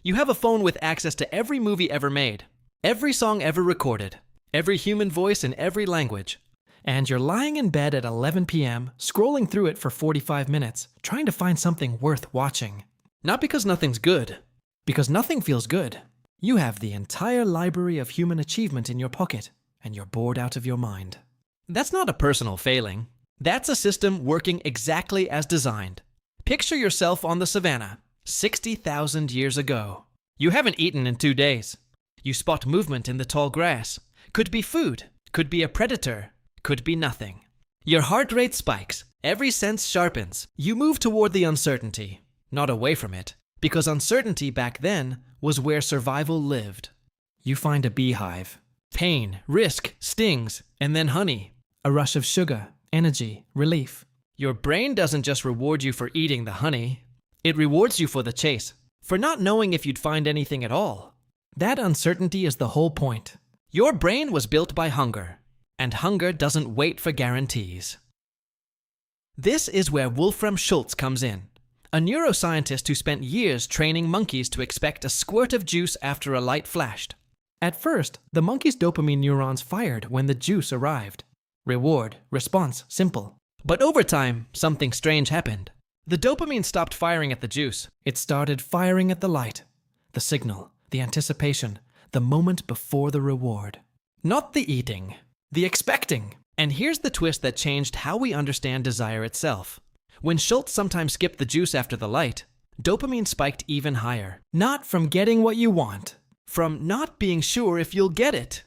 You have a phone with access to every movie ever made, every song ever recorded, every human voice in every language. And you're lying in bed at 11 p.m., scrolling through it for 45 minutes, trying to find something worth watching. Not because nothing's good, because nothing feels good. You have the entire library of human achievement in your pocket, and you're bored out of your mind. That's not a personal failing. That's a system working exactly as designed. Picture yourself on the savannah, 60,000 years ago. You haven't eaten in 2 days. You spot movement in the tall grass. Could be food, could be a predator, could be nothing. Your heart rate spikes, every sense sharpens. You move toward the uncertainty, not away from it, because uncertainty back then was where survival lived. You find a beehive. Pain, risk, stings, and then honey. A rush of sugar, energy, relief. Your brain doesn't just reward you for eating the honey. It rewards you for the chase, for not knowing if you'd find anything at all. That uncertainty is the whole point. Your brain was built by hunger, and hunger doesn't wait for guarantees. This is where Wolfram Schultz comes in, a neuroscientist who spent years training monkeys to expect a squirt of juice after a light flashed. At first, the monkey's dopamine neurons fired when the juice arrived. Reward, response, simple. But over time, something strange happened. The dopamine stopped firing at the juice. It started firing at the light, the signal, the anticipation, the moment before the reward. Not the eating, the expecting. And here's the twist that changed how we understand desire itself. When Schultz sometimes skipped the juice after the light, dopamine spiked even higher. Not from getting what you want, from not being sure if you'll get it.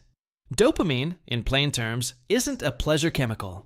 Dopamine, in plain terms, isn't a pleasure chemical.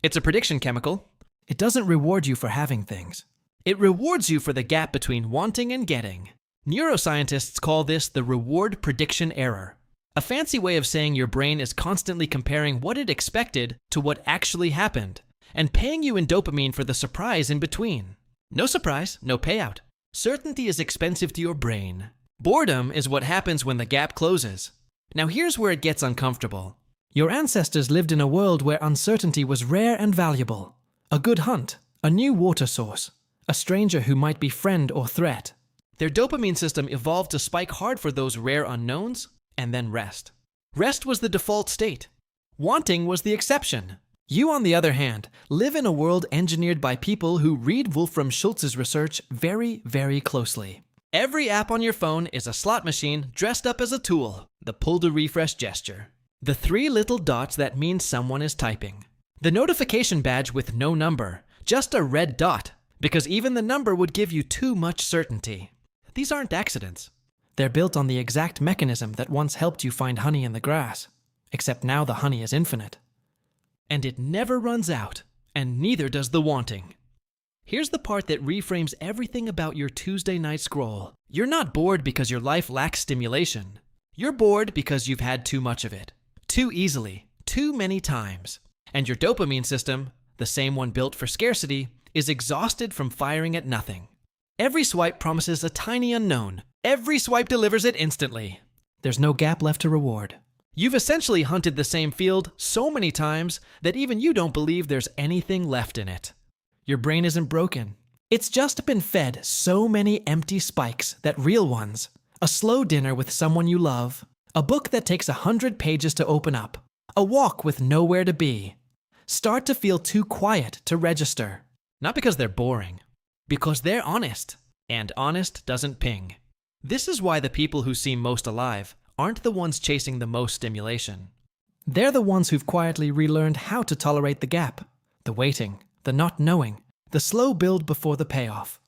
It's a prediction chemical. It doesn't reward you for having things. It rewards you for the gap between wanting and getting. Neuroscientists call this the reward prediction error, a fancy way of saying your brain is constantly comparing what it expected to what actually happened, and paying you in dopamine for the surprise in between. No surprise, no payout. Certainty is expensive to your brain. Boredom is what happens when the gap closes. Now here's where it gets uncomfortable. Your ancestors lived in a world where uncertainty was rare and valuable. A good hunt, a new water source, a stranger who might be friend or threat. Their dopamine system evolved to spike hard for those rare unknowns, and then rest. Rest was the default state. Wanting was the exception. You, on the other hand, live in a world engineered by people who read Wolfram Schultz's research very, very closely. Every app on your phone is a slot machine dressed up as a tool, the pull to refresh gesture. The 3 little dots that mean someone is typing. The notification badge with no number, just a red dot, because even the number would give you too much certainty. These aren't accidents. They're built on the exact mechanism that once helped you find honey in the grass, except now the honey is infinite. And it never runs out, and neither does the wanting. Here's the part that reframes everything about your Tuesday night scroll. You're not bored because your life lacks stimulation. You're bored because you've had too much of it. Too easily, too many times. And your dopamine system, the same one built for scarcity, is exhausted from firing at nothing. Every swipe promises a tiny unknown. Every swipe delivers it instantly. There's no gap left to reward. You've essentially hunted the same field so many times that even you don't believe there's anything left in it. Your brain isn't broken. It's just been fed so many empty spikes that real ones, a slow dinner with someone you love, a book that takes 100 pages to open up, a walk with nowhere to be, start to feel too quiet to register. Not because they're boring, because they're honest, and honest doesn't ping. This is why the people who seem most alive aren't the ones chasing the most stimulation. They're the ones who've quietly relearned how to tolerate the gap, the waiting, the not knowing, the slow build before the payoff.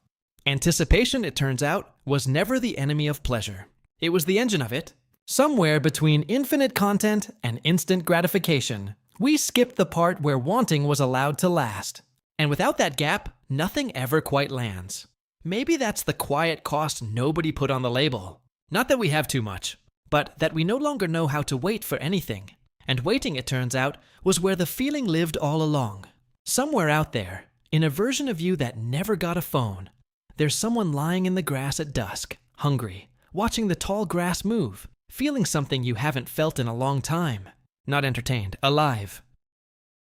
Anticipation, it turns out, was never the enemy of pleasure. It was the engine of it. Somewhere between infinite content and instant gratification, we skipped the part where wanting was allowed to last. And without that gap, nothing ever quite lands. Maybe that's the quiet cost nobody put on the label. Not that we have too much, but that we no longer know how to wait for anything. And waiting, it turns out, was where the feeling lived all along. Somewhere out there, in a version of you that never got a phone, there's someone lying in the grass at dusk, hungry, watching the tall grass move, feeling something you haven't felt in a long time. Not entertained, alive.